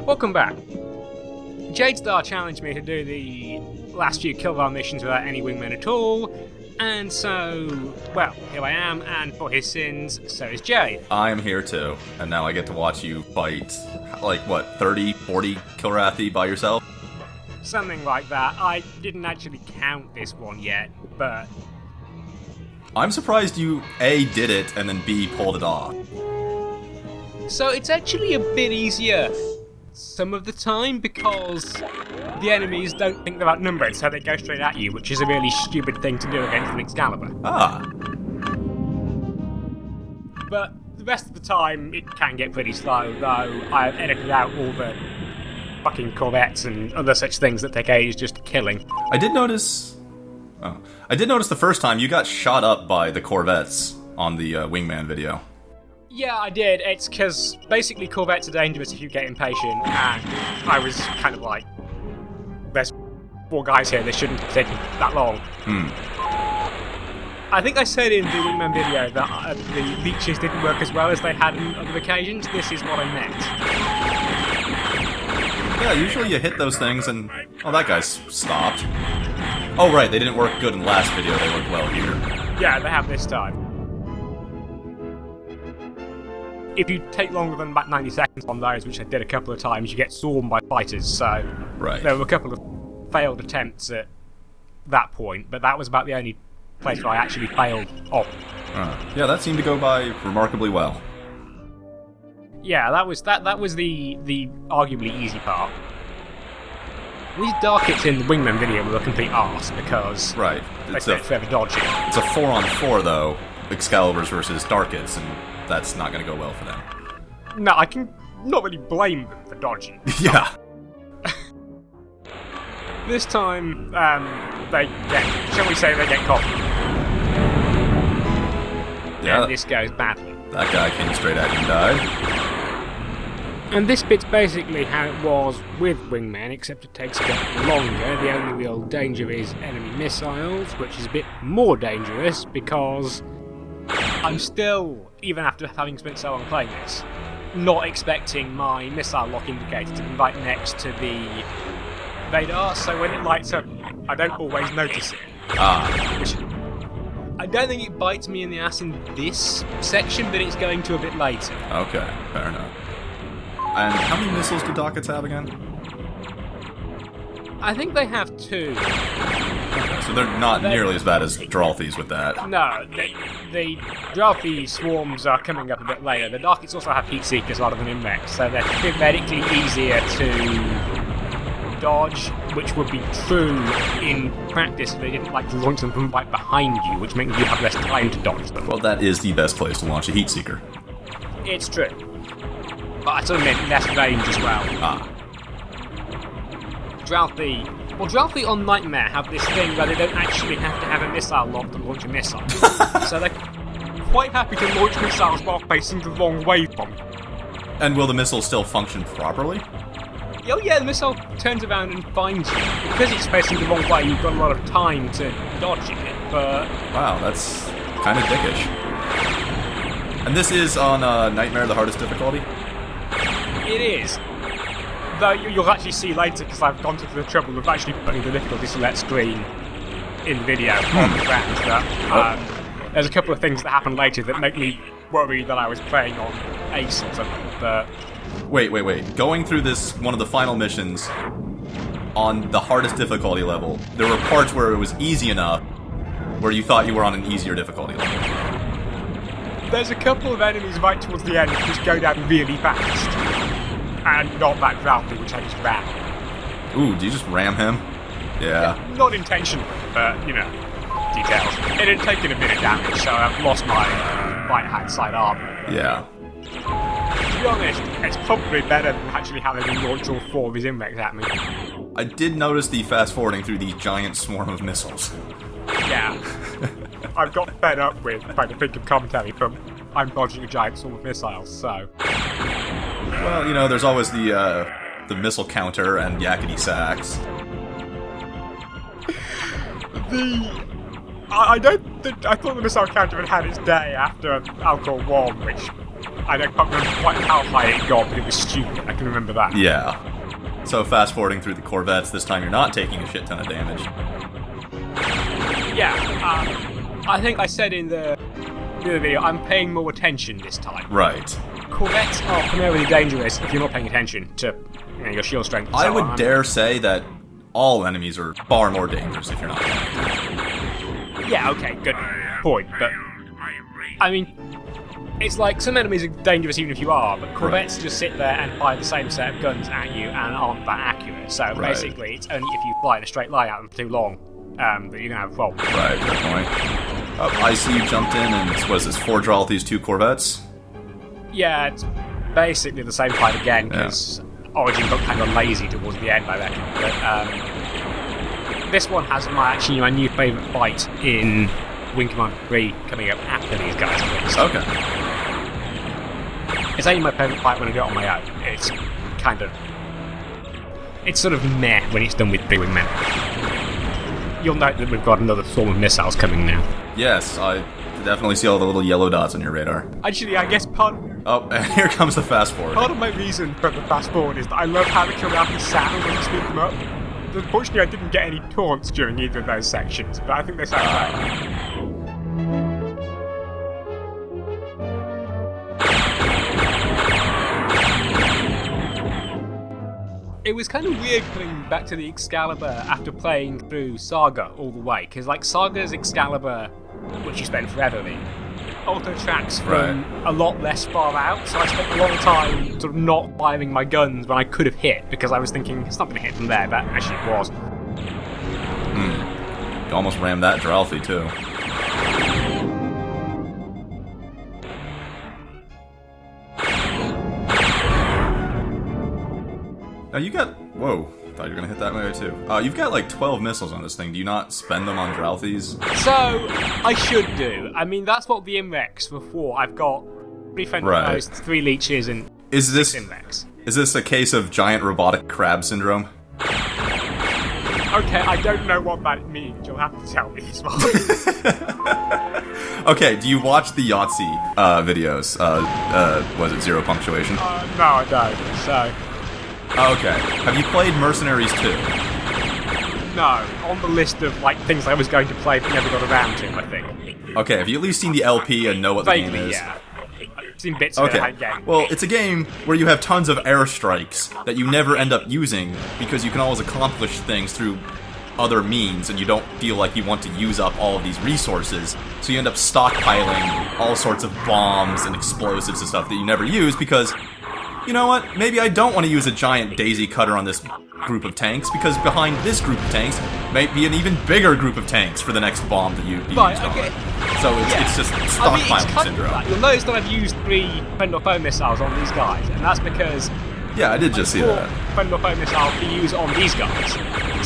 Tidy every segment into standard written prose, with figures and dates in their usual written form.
Welcome back. Jade Star challenged me to do the last few Killbar missions without any wingmen at all, and so, well, here I am, and for his sins, so is Jade. I am here too, and now I get to watch you fight, 30, 40 Kilrathi by yourself? Something like that. I didn't actually count this one yet, but... I'm surprised you, A, did it, and then B, pulled it off. So it's actually a bit easier some of the time, because the enemies don't think they're outnumbered, so they go straight at you, which is a really stupid thing to do against an Excalibur. Ah. But the rest of the time, it can get pretty slow, though I've edited out all the fucking Corvettes and other such things that take ages just killing. I did notice the first time you got shot up by the Corvettes on the Wingman video. Yeah, I did. It's because basically Corvettes are dangerous if you get impatient, and I was kind of like, there's 4 guys here, they shouldn't have taken that long. I think I said in the Wingman video that the leeches didn't work as well as they had on other occasions. This is what I meant. Yeah, usually you hit those things and... oh, that guy's stopped. Oh, right, they didn't work good in the last video, they worked well here. Yeah, they have this time. If you take longer than about 90 seconds on those, which I did a couple of times, you get swarmed by fighters, so... Right. There were a couple of failed attempts at that point, but that was about the only place where I actually failed off. Yeah, that seemed to go by remarkably well. Yeah, that was the arguably easy part. These dark hits in the Wingman video were a complete arse, because right. They spent forever dodging. It's a 4-on-4 though, Excaliburs versus dark hits, and that's not going to go well for them. No, I can not really blame them for dodging. Yeah. This time, they get, shall we say, they get caught. Yeah. And this goes badly. That guy came straight at you and died. And this bit's basically how it was with Wingman, except it takes a bit longer. The only real danger is enemy missiles, which is a bit more dangerous because I'm still, even after having spent so long playing this, not expecting my missile lock indicator to be right next to the radar, so when it lights up, I don't always notice it. Which I don't think it bites me in the ass in this section, but it's going to a bit later. Okay, fair enough. And how many missiles do Dockets have again? I think they have 2. Okay, so they're not nearly as bad as Dralthi's with that. No, the Dralthi swarms are coming up a bit later. The Dockets also have heat seekers rather than index, so they're theoretically easier to dodge, which would be true in practice if they didn't like to launch them from right behind you, which means you have less time to dodge them. Well, that is the best place to launch a heat seeker. It's true. But I sort of meant less range as well. Dralthi on Nightmare have this thing where they don't actually have to have a missile lock to launch a missile. So they're quite happy to launch missiles while facing the wrong way from them. And will the missile still function properly? Oh yeah, the missile turns around and finds you. Because it's facing the wrong way, you've got a lot of time to dodge it, but... Wow, that's kind of dickish. And this is on Nightmare, the hardest difficulty? It is. Though you'll actually see later, because I've gone through the trouble of actually putting the difficulty select screen in the video on the ground, that there's a couple of things that happen later that make me worry that I was playing on Ace or something, but... Wait. Going through this, one of the final missions, on the hardest difficulty level, there were parts where it was easy enough, where you thought you were on an easier difficulty level. There's a couple of enemies right towards the end that just go down really fast. And not that Dralthi, which I just ran. Ooh, do you just ram him? Yeah. Not intentionally, but, you know, details. It had taken a bit of damage, so I've lost my right-hand side arm. Yeah. To be honest, it's probably better than actually having him launch all 4 of his index at me. I did notice the fast-forwarding through the giant swarm of missiles. Yeah. I've got fed up with trying to think of commentary from I'm dodging a giant swarm of missiles, so... Well, you know, there's always the missile counter and yakety sacks. I thought the missile counter had its day after Alcor 1, which I can't remember quite how high it got, but it was stupid. I can remember that. Yeah. So fast forwarding through the Corvettes, this time you're not taking a shit ton of damage. Yeah, I think I said in the other video, I'm paying more attention this time. Right. Corvettes are primarily dangerous if you're not paying attention to your shield strength. I would dare say that all enemies are far more dangerous if you're not paying attention. Yeah, okay, good point, but I mean, it's like some enemies are dangerous even if you are, but Corvettes just sit there and fire the same set of guns at you and aren't that accurate. So basically, it's only if you fly in a straight line at them for too long that you're going to have a problem. Right, good point. I see you jumped in and, what is this, 4-draw with these 2 Corvettes? Yeah, it's basically the same fight again, because Origin got kind of lazy towards the end, I reckon. But this one has my new favourite fight in Wing Commander 3 coming up after these guys at least. Okay. It's only my favourite fight when I do it on my own. It's kind of... It's sort of meh when it's done with big wingmen. You'll note that we've got another swarm of missiles coming now. Yes, I definitely see all the little yellow dots on your radar. Actually, I guess part... Oh, and here comes the fast forward. Part of my reason for the fast forward is that I love how the Kiraki sound when you speed them up. Unfortunately, I didn't get any taunts during either of those sections, but I think they sound right. It was kind of weird coming back to the Excalibur after playing through Saga all the way, because like Saga's Excalibur, which you spend forever in, auto tracks from a lot less far out, so I spent a long time sort of not firing my guns when I could have hit, because I was thinking, it's not going to hit from there, but actually it was. You almost rammed that Dralfy too. Now you got... Whoa, thought you were going to hit that way too. You've got like 12 missiles on this thing. Do you not spend them on Dralfies? So, I should do. I mean, that's what the Imrex were for. I've got 3 Fenrir 3 leeches, and 6 Imrex. Is this a case of giant robotic crab syndrome? Okay, I don't know what that means. You'll have to tell me this one. Okay, do you watch the Yahtzee videos? Was it Zero Punctuation? No, I don't, so... Okay. Have you played Mercenaries 2? No, on the list of like things I was going to play but never got around to, I think. Okay, have you at least seen the LP and know what the game is? Yeah. I've seen bits of it. Well, it's a game where you have tons of airstrikes that you never end up using because you can always accomplish things through other means and you don't feel like you want to use up all of these resources, so you end up stockpiling all sorts of bombs and explosives and stuff that you never use because... You know what? Maybe I don't want to use a giant daisy cutter on this group of tanks, because behind this group of tanks might be an even bigger group of tanks for the next bomb that you use on. So it's just stockpiling syndrome. You'll notice that I've used 3 Fendor foe missiles on these guys, and that's because... Yeah, I did just see that. Fendor foe missiles to use on these guys.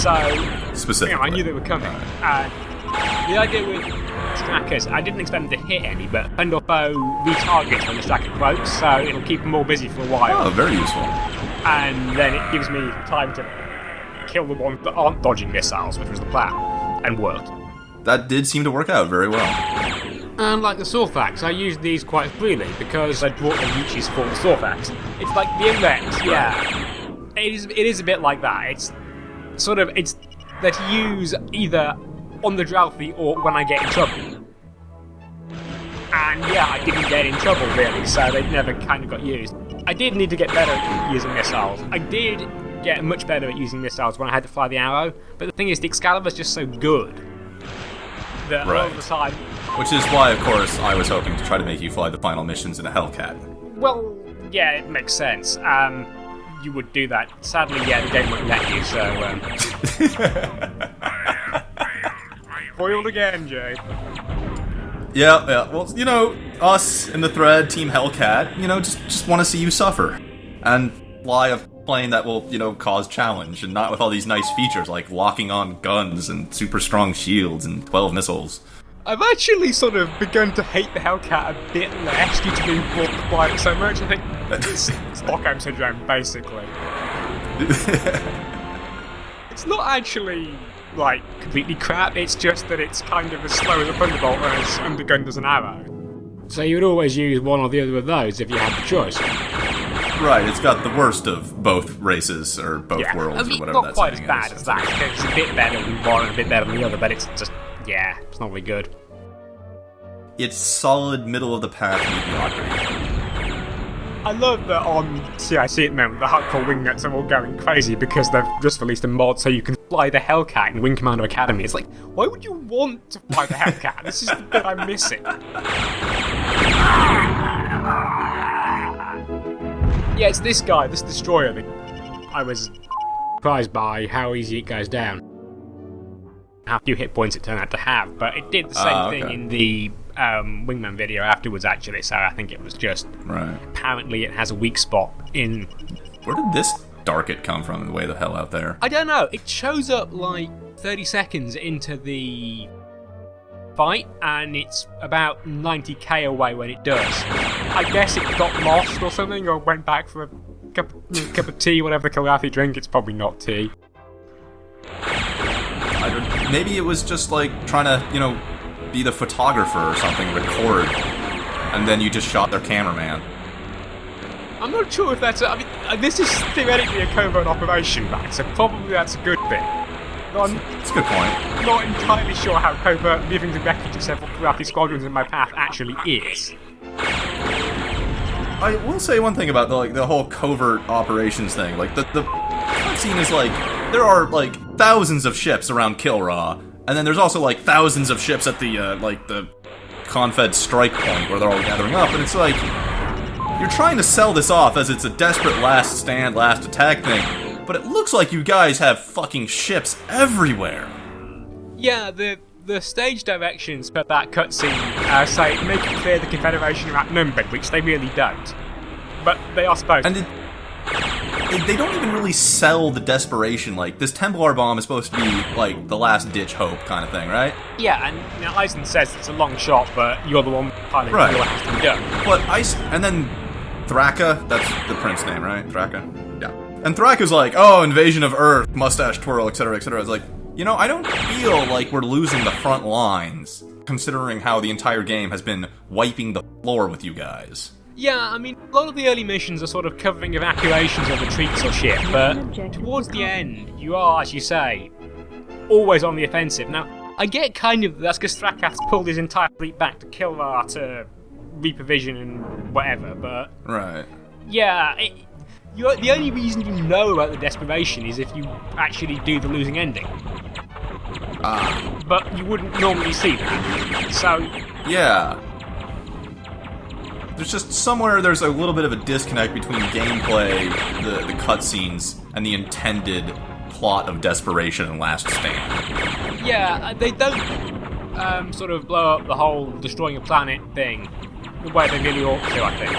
So... Specifically. I knew they were coming. And the idea with stackers, I didn't expect them to hit any, but Fendor foe retargets when the stacker croaks, so it'll keep them more busy for a while. Oh, very useful. And then it gives me time to kill the ones that aren't dodging missiles, which was the plan, and worked. That did seem to work out very well. And like the Sorfax, I used these quite freely because I brought the leeches for the Sorfax. It's like the Index, yeah. It is a bit like that. It's sort of, it's that you use either on the Dralfy or when I get in trouble. And yeah, I didn't get in trouble really, so they never kind of got used. I did need to get better at using missiles. I did get much better at using missiles when I had to fire the arrow, but the thing is, the Excalibur's just so good that a lot of the time... Which is why, of course, I was hoping to try to make you fly the final missions in a Hellcat. Well, yeah, it makes sense. You would do that. Sadly, yeah, the game wouldn't let you, so... Foiled again, Jade. Yeah, well, you know, us in the thread, Team Hellcat, you know, just want to see you suffer. And fly a plane that will, you know, cause challenge, and not with all these nice features like locking on guns and super strong shields and 12 missiles. I've actually sort of begun to hate the Hellcat a bit less due to being forced by it so much. I think it's Stockholm Syndrome, basically. It's not actually... like, completely crap, it's just that it's kind of as slow as a Thunderbolt and as undergunned as an arrow. So you would always use one or the other of those if you had the choice. Right, it's got the worst of both races, or both worlds, or whatever not that quite as saying bad is. as that. It's a bit better than one and a bit better than the other, but it's just, it's not really good. It's solid middle-of-the-path mediocrity. I love that on CIC at the moment, the hardcore wingnets are all going crazy because they've just released a mod so you can fly the Hellcat in Wing Commander Academy. It's like, why would you want to fly the Hellcat? This is the bit I'm missing. Yeah, it's this guy, this destroyer, that I was surprised by how easy it goes down. How few hit points it turned out to have, but it did the same thing in the Wingman video afterwards, actually, so I think it was just... Right. Apparently it has a weak spot in... Where did this Darket come from, way the hell out there? I don't know, it shows up like 30 seconds into the fight, and it's about 90k away when it does. I guess it got lost or something, or went back for a cup of tea, whatever the Kalafi drink. It's probably not tea. Maybe it was just like trying to, be the photographer or something, record, and then you just shot their cameraman. I'm not sure if that's... this is theoretically a covert operation, right? So probably that's a good bit. It's a good point. Not entirely sure how covert leaving the wreckage of several Kalafi squadrons in my path actually is. I will say one thing about the whole covert operations thing. Like, the cutscene is like, there are, like, thousands of ships around Kilraw, and then there's also, like, thousands of ships at the, the Confed strike point where they're all gathering up, and it's like, you're trying to sell this off as it's a desperate last stand, last attack thing, but it looks like you guys have fucking ships everywhere. Yeah, the stage directions for that cutscene say, make it clear the Confederation are outnumbered, which they really don't. But they are supposed to. And they don't even really sell the desperation. Like, this Templar bomb is supposed to be, like, the last-ditch hope kind of thing, right? Yeah, and Eisen says it's a long shot, but you're the one piloting what has to be done. But and then Thraka, that's the prince name, right? Thraka? Yeah. And Thraka's like, oh, invasion of Earth, mustache twirl, etc., etc. It's like, I don't feel like we're losing the front lines, considering how the entire game has been wiping the floor with you guys. Yeah, a lot of the early missions are sort of covering evacuations or retreats or shit, but towards the end, you are, as you say, always on the offensive. Now, I get kind of that's because Thrakath's pulled his entire fleet back to Kilraw to reprovision and whatever, but... Right. Yeah, the only reason you know about the desperation is if you actually do the losing ending. But you wouldn't normally see that, so... Yeah. There's just somewhere there's a little bit of a disconnect between gameplay, the cutscenes, and the intended plot of desperation and last stand. Yeah, they don't sort of blow up the whole destroying a planet thing the way they really ought to, I think.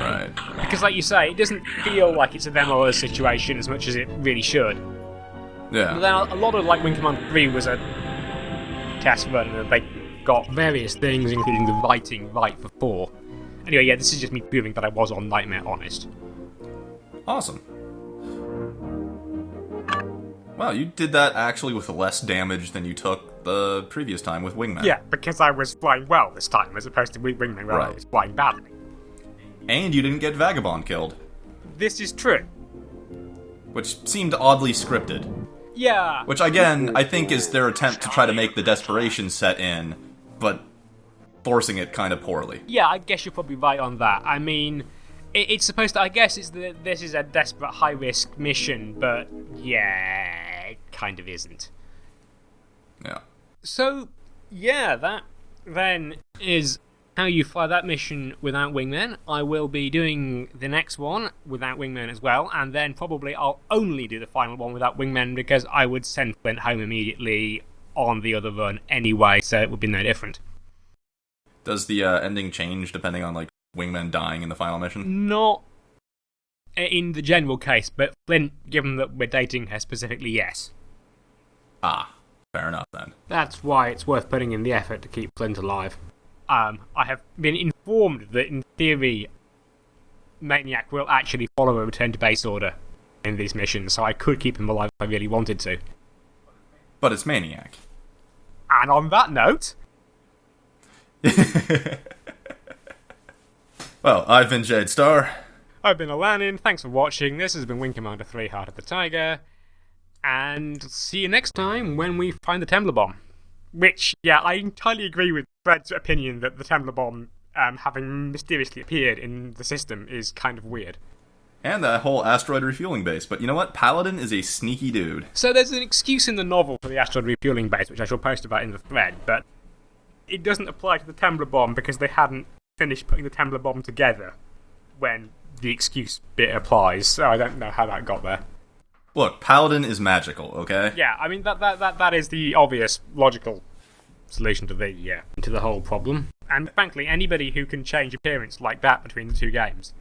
Right. Because like you say, it doesn't feel like it's a them or us situation as much as it really should. Yeah. But then a lot of, like, Wing Commander 3 was a test run, and they got various things, including the writing right for 4. Anyway, yeah, this is just me proving that I was on Nightmare honest. Awesome. Wow, you did that actually with less damage than you took the previous time with Wingman. Yeah, because I was flying well this time, as opposed to Wingman where I was flying badly. And you didn't get Vagabond killed. This is true. Which seemed oddly scripted. Yeah. Which, again, I think is their attempt to try to make the desperation set in, but forcing it kind of poorly. Yeah, I guess you're probably right on that. It's supposed to... I guess this is a desperate, high-risk mission, but yeah, it kind of isn't. Yeah. So, yeah, that then is how you fly that mission without Wingmen. I will be doing the next one without Wingmen as well, and then probably I'll only do the final one without Wingmen because I would send Flint home immediately on the other run anyway, so it would be no different. Does the ending change depending on, like, Wingmen dying in the final mission? Not in the general case, but Flint, given that we're dating her specifically, yes. Ah, fair enough then. That's why it's worth putting in the effort to keep Flint alive. I have been informed that, in theory, Maniac will actually follow a return to base order in these missions, so I could keep him alive if I really wanted to. But it's Maniac. And on that note... Well, I've been Jade Star. I've been Alanin, thanks for watching, this has been Wing Commander 3 Heart of the Tiger, and see you next time when we find the Temblor Bomb. Which, yeah, I entirely agree with Fred's opinion that the Temblor Bomb, having mysteriously appeared in the system, is kind of weird. And that whole asteroid refueling base, but you know what? Paladin is a sneaky dude. So there's an excuse in the novel for the asteroid refueling base, which I shall post about in the thread, but it doesn't apply to the Temblor Bomb because they hadn't finished putting the Temblor Bomb together when the excuse bit applies, so I don't know how that got there. Look, Paladin is magical, okay? Yeah, I mean, that is the obvious, logical solution to the whole problem. And frankly, anybody who can change appearance like that between the two games